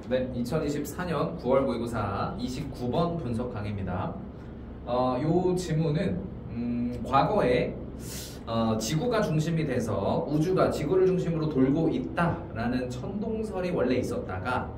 네, 2024년 9월 모의고사 29번 분석 강의입니다. 요 지문은 과거에 지구가 중심이 돼서 우주가 지구를 중심으로 돌고 있다라는 천동설이 원래 있었다가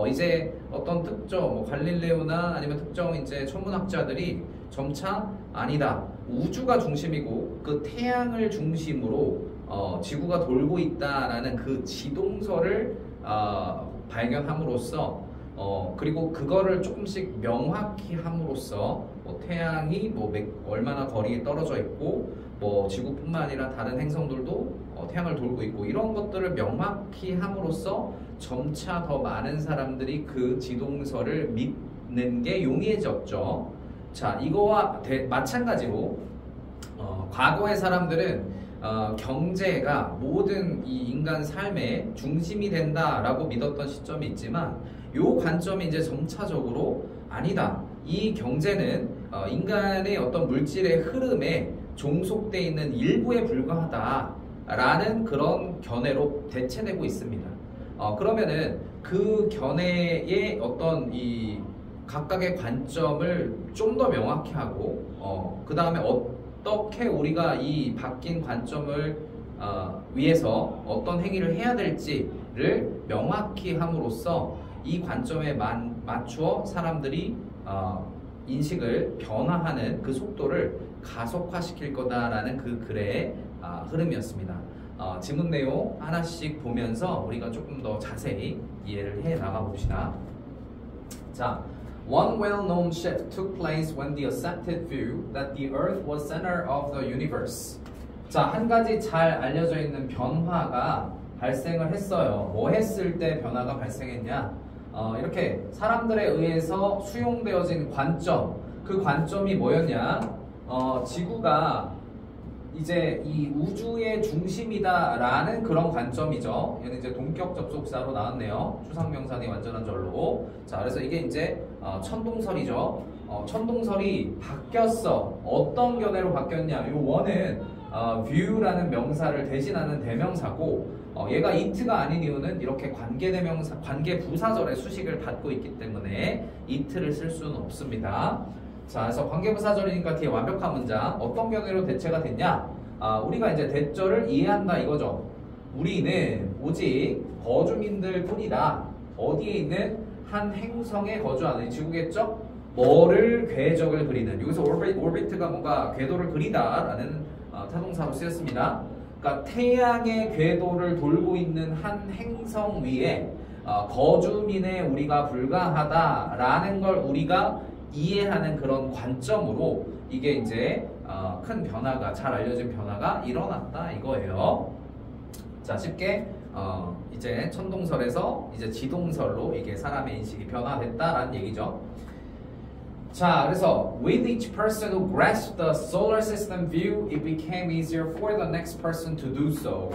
이제 어떤 특정 갈릴레오나 아니면 특정 이제 천문학자들이 점차 아니다, 우주가 중심이고 그 태양을 중심으로 지구가 돌고 있다라는 그 지동설을 발견함으로써 그리고 그거를 조금씩 명확히 함으로써 태양이 얼마나 거리에 떨어져 있고 지구뿐만 아니라 다른 행성들도 태양을 돌고 있고 이런 것들을 명확히 함으로써 점차 더 많은 사람들이 그 지동설을 믿는 게 용이해졌죠. 자, 이거와 마찬가지로 과거의 사람들은 경제가 모든 이 인간 삶의 중심이 된다라고 믿었던 시점이 있지만 이 관점이 이제 점차적으로 아니다. 이 경제는 인간의 어떤 물질의 흐름에 종속되어 있는 일부에 불과하다라는 그런 견해로 대체되고 있습니다. 그러면은 그 견해의 어떤 이 각각의 관점을 좀 더 명확히 하고 그 다음에 어떻게 우리가 이 바뀐 관점을 위해서 어떤 행위를 해야 될지를 명확히 함으로써 이 관점에 맞추어 사람들이 인식을 변화하는 그 속도를 가속화시킬 거다라는 그 글의 흐름이었습니다. 지문 내용 하나씩 보면서 우리가 조금 더 자세히 이해를 해 나가 봅시다. 자, One well-known shift took place when the accepted view that the Earth was center of the universe. 자, 한 가지 잘 알려져 있는 변화가 발생을 했어요. 뭐 했을 때 변화가 발생했냐? 이렇게 사람들에 의해서 수용되어진 관점, 그 관점이 뭐였냐? 지구가 이제 이 우주의 중심이다라는 그런 관점이죠. 얘는 이제 동격 접속사로 나왔네요. 추상명사의 완전한 절로. 자, 그래서 이게 이제 천동설이죠. 천동설이 바뀌었어. 어떤 견해로 바뀌었냐? 이 원은 view라는 명사를 대신하는 대명사고, 얘가 it가 아닌 이유는 이렇게 관계대명사, 관계부사절의 수식을 받고 있기 때문에 it를 쓸 수는 없습니다. 자, 그래서 관계부사절이니까 뒤에 완벽한 문장. 어떤 견해로 대체가 됐냐? 우리가 이제 대절을 이해한다 이거죠. 우리는 오직 거주민들 뿐이다. 어디에 있는 한 행성에 거주하는 지구겠죠? 뭐를 궤적을 그리는. 여기서 오비트가 뭔가 궤도를 그리다라는 타동사로 쓰였습니다. 그러니까 태양의 궤도를 돌고 있는 한 행성 위에 거주민의 우리가 불과하다라는 걸 우리가 이해하는 그런 관점으로 이게 이제 큰 변화가, 잘 알려진 변화가 일어났다 이거예요. 자, 쉽게 이제 천동설에서 이제 지동설로 이게 사람의 인식이 변화됐다라는 얘기죠. 자, 그래서 with each person who grasped the solar system view, it became easier for the next person to do so.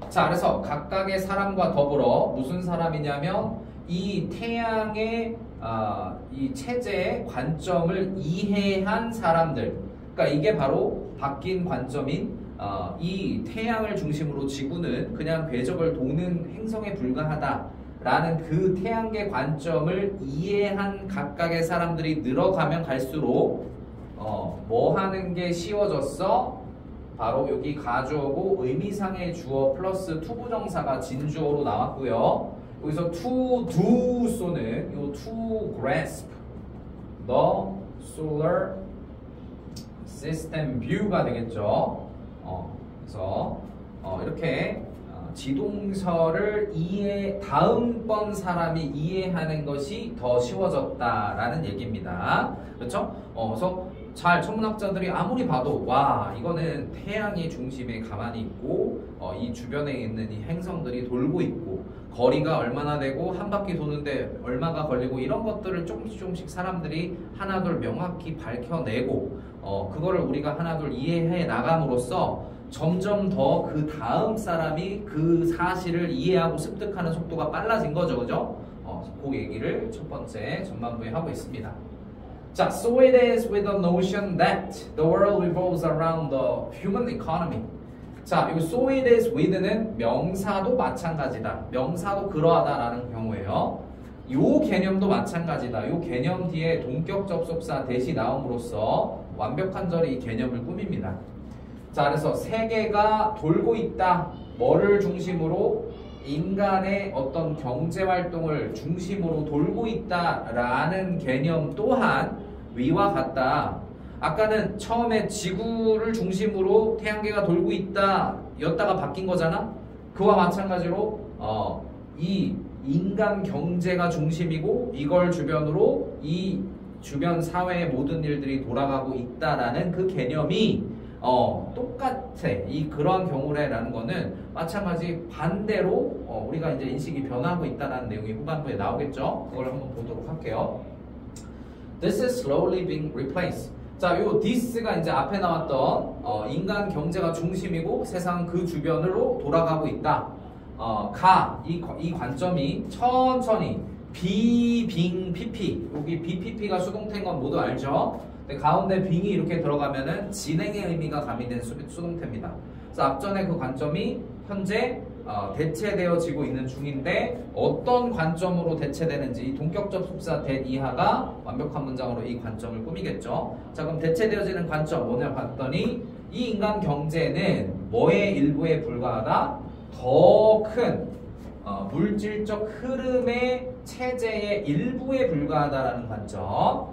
자, 그래서 각각의 사람과 더불어 무슨 사람이냐면 이 태양의 이 체제의 관점을 이해한 사람들. 그러니까 이게 바로 바뀐 관점인 이 태양을 중심으로 지구는 그냥 궤적을 도는 행성에 불과하다라는 그 태양계 관점을 이해한 각각의 사람들이 늘어가면 갈수록 뭐 하는 게 쉬워졌어? 바로 여기 가주어고 의미상의 주어 플러스 투부정사가 진주어로 나왔고요. 여기서 to do so는 요 to grasp the solar system view가 되겠죠. 그래서 이렇게 지동설을 다음번 사람이 이해하는 것이 더 쉬워졌다라는 얘기입니다. 그렇죠? 그래서 천문학자들이 아무리 봐도 와, 이거는 태양이 중심에 가만히 있고 이 주변에 있는 이 행성들이 돌고 있고 거리가 얼마나 되고 한 바퀴 도는데 얼마가 걸리고 이런 것들을 조금씩 사람들이 하나둘 명확히 밝혀내고 그거를 우리가 하나둘 이해해 나감으로써 점점 더 그 다음 사람이 그 사실을 이해하고 습득하는 속도가 빨라진 거죠. 그죠? 그 얘기를 첫 번째 전반부에 하고 있습니다. 자, so it is with the notion that the world revolves around the human economy. 자, 이 so it is with는 명사도 마찬가지다. 명사도 그러하다라는 경우예요. 요 개념도 마찬가지다. 요 개념 뒤에 동격 접속사 대시 나옴으로써 완벽한 절이 이 개념을 꾸밉니다. 자, 그래서 세계가 돌고 있다. 뭐를 중심으로? 인간의 어떤 경제활동을 중심으로 돌고 있다라는 개념 또한 위와 같다. 아까는 처음에 지구를 중심으로 태양계가 돌고 있다 였다가 바뀐 거잖아. 그와 마찬가지로 이 인간 경제가 중심이고 이걸 주변으로 이 주변 사회의 모든 일들이 돌아가고 있다라는 그 개념이 똑같아. 그러한 경우래라는 거는 마찬가지 반대로 우리가 이제 인식이 변하고 있다는 내용이 후반부에 나오겠죠. 그걸 한번 보도록 할게요. This is slowly being replaced. 자, 요 this가 이제 앞에 나왔던 인간 경제가 중심이고 세상 그 주변으로 돌아가고 있다. 이 관점이 천천히 비빙 PP 여기 BPP가 수동태인 건 모두 알죠? 근데 가운데 빙이 이렇게 들어가면은 진행의 의미가 가미된 수동태입니다. 그래서 앞전에 그 관점이 현재 대체되어지고 있는 중인데 어떤 관점으로 대체되는지 동격 접속사 that 이하가 완벽한 문장으로 이 관점을 꾸미겠죠. 자, 그럼 대체되어지는 관점 뭐냐 봤더니 이 인간 경제는 뭐의 일부에 불과하다? 더 큰 물질적 흐름의 체제의 일부에 불과하다라는 관점.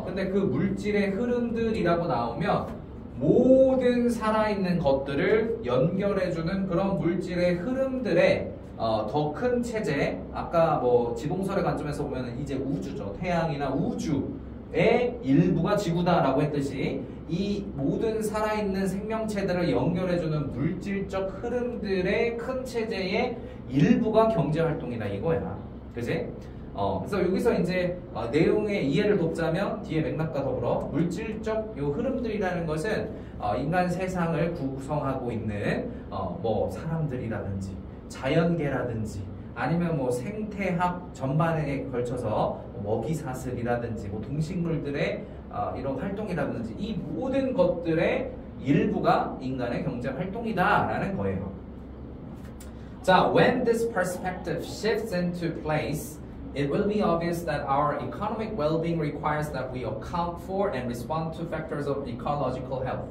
근데 그 물질의 흐름들이라고 나오면 모든 살아있는 것들을 연결해주는 그런 물질의 흐름들의 더 큰 체제. 아까 뭐 지동설의 관점에서 보면 이제 우주죠. 태양이나 우주의 일부가 지구다라고 했듯이 이 모든 살아있는 생명체들을 연결해주는 물질적 흐름들의 큰 체제의 일부가 경제활동이다 이거야. 그지? 그래서 여기서 이제 내용의 이해를 돕자면 뒤에 맥락과 더불어 물질적 요 흐름들이라는 것은 인간 세상을 구성하고 있는 뭐 사람들이라든지 자연계라든지 아니면 뭐 생태학 전반에 걸쳐서 먹이사슬이라든지 뭐 동식물들의 이런 활동이라든지 이 모든 것들의 일부가 인간의 경제 활동이다라는 거예요. 자, when this perspective shifts into place, it will be obvious that our economic well-being requires that we account for and respond to factors of ecological health.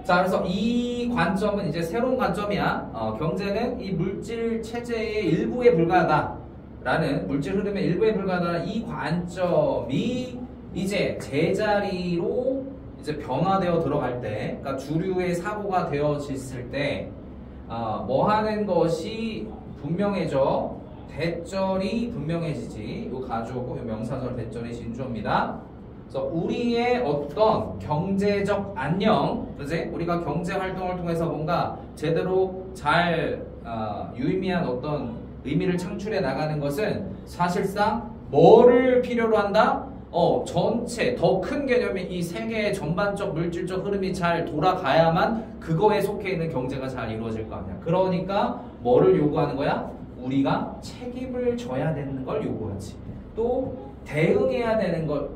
자, 그래서 이 관점은 이제 새로운 관점이야. 경제는 이 물질 체제의 일부에 불과하다라는 물질 흐름의 일부에 불과하다는 이 관점이 이제 제자리로 이제 변화되어 들어갈 때, 그러니까 주류의 사고가 되어졌을 때, 뭐 하는 것이 분명해져. 대절이 분명해지지. 요 가주어고 요 명사절 대절이 진주어입니다. 그래서 우리의 어떤 경제적 안녕, 그지? 우리가 경제 활동을 통해서 뭔가 제대로 잘 유의미한 어떤 의미를 창출해 나가는 것은 사실상 뭐를 필요로 한다? 전체 더 큰 개념이 이 세계의 전반적 물질적 흐름이 잘 돌아가야만 그거에 속해 있는 경제가 잘 이루어질 거 아니야. 그러니까 뭐를 요구하는 거야? 우리가 책임을 져야 되는 걸 요구하지. 또 대응해야 되는 걸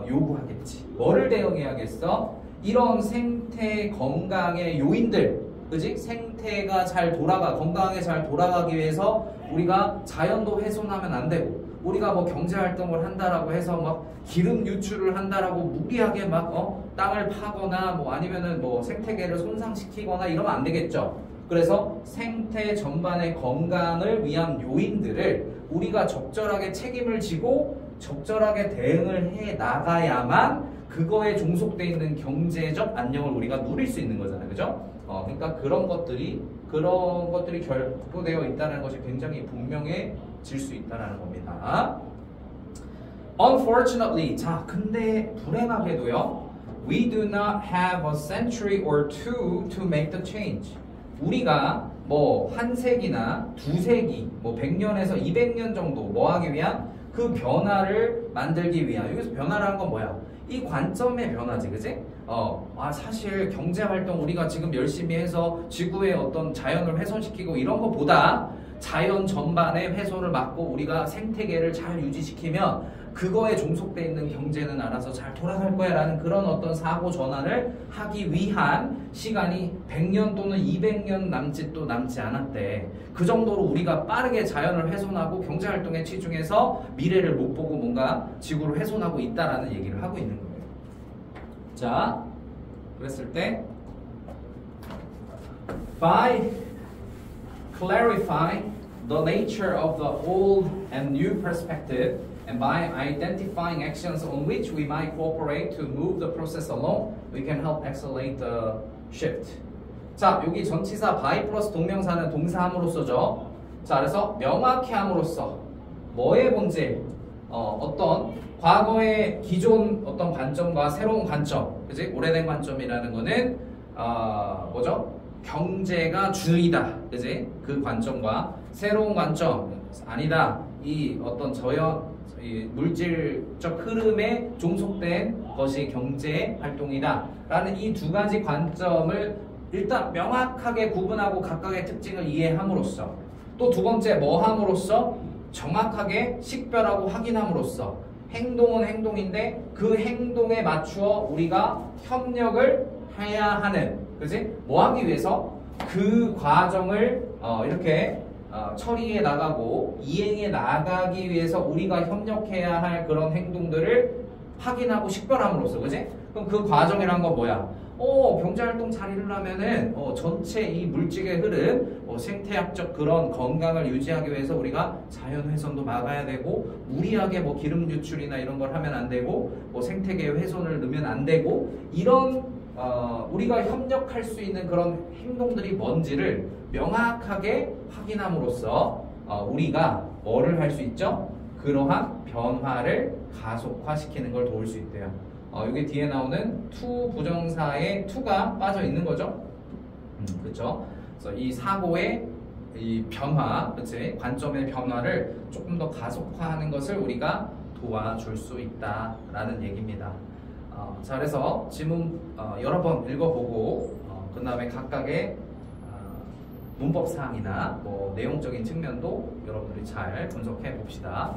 요구하겠지. 뭐를 대응해야겠어? 이런 생태 건강의 요인들, 그지? 생태가 잘 건강하게 잘 돌아가기 위해서 우리가 자연도 훼손하면 안 되고, 우리가 뭐 경제활동을 한다라고 해서 막 기름 유출을 한다라고 무리하게 막 땅을 파거나 뭐 아니면은 뭐 생태계를 손상시키거나 이러면 안 되겠죠. 그래서 생태 전반의 건강을 위한 요인들을 우리가 적절하게 책임을 지고 적절하게 대응을 해 나가야만 그거에 종속되어 있는 경제적 안녕을 우리가 누릴 수 있는 거잖아요. 그죠? 그러니까 그런 것들이 결부되어 있다는 것이 굉장히 분명해질 수 있다는 겁니다. Unfortunately, 자, 근데 불행하게도요, we do not have a century or two to make the change. 우리가 뭐 한 세기나 두 세기, 뭐 100년에서 200년 정도 뭐 하기 위한 그 변화를 만들기 위한, 여기서 변화라는 건 뭐야? 이 관점의 변화지, 그지? 사실 경제활동 우리가 지금 열심히 해서 지구의 어떤 자연을 훼손시키고 이런 것보다 자연 전반의 훼손을 막고 우리가 생태계를 잘 유지시키면 그거에 종속돼 있는 경제는 알아서 잘 돌아갈 거야 라는 그런 어떤 사고 전환을 하기 위한 시간이 100년 또는 200년 남짓도 남지 않았대. 그 정도로 우리가 빠르게 자연을 훼손하고 경제활동에 치중해서 미래를 못 보고 뭔가 지구를 훼손하고 있다라는 얘기를 하고 있는 거예요. 자, 그랬을 때 by clarifying the nature of the old and new perspective and by identifying actions on which we might cooperate to move the process along, we can help accelerate the shift. 자, 여기 전치사 by 플러스 동명사는 동사함으로써죠. 자, 그래서 명확히 함으로써 뭐의 본질? 어떤 과거의 기존 어떤 관점과 새로운 관점, 그지? 오래된 관점이라는 거는 뭐죠? 경제가 주이다, 그지? 그 관점과 새로운 관점 아니다. 이 어떤 이 물질적 흐름에 종속된 것이 경제 활동이다 라는 이 두 가지 관점을 일단 명확하게 구분하고 각각의 특징을 이해함으로써 또 두 번째 뭐 함으로써 정확하게 식별하고 확인함으로써 행동은 행동인데 그 행동에 맞추어 우리가 협력을 해야 하는, 그지? 뭐 하기 위해서 그 과정을 이렇게 처리해 나가고 이행해 나가기 위해서 우리가 협력해야 할 그런 행동들을 확인하고 식별함으로써, 그지? 그럼 그 과정이란 건 뭐야? 경제활동 잘 이루려면은 전체 이 물질의 흐름, 생태학적 그런 건강을 유지하기 위해서 우리가 자연훼손도 막아야 되고 무리하게 기름 유출이나 이런 걸 하면 안 되고 생태계 훼손을 넣으면 안 되고 이런 우리가 협력할 수 있는 그런 행동들이 뭔지를 명확하게 확인함으로써 우리가 뭐를 할 수 있죠? 그러한 변화를 가속화시키는 걸 도울 수 있대요. 여기 뒤에 나오는 to 부정사에 to가 빠져 있는 거죠. 그렇죠? 그래서 이 사고의 이 변화, 그치? 관점의 변화를 조금 더 가속화하는 것을 우리가 도와줄 수 있다라는 얘기입니다. 자, 그래서 지문 여러 번 읽어보고 그 다음에 각각의 문법 사항이나 내용적인 측면도 여러분들이 잘 분석해 봅시다.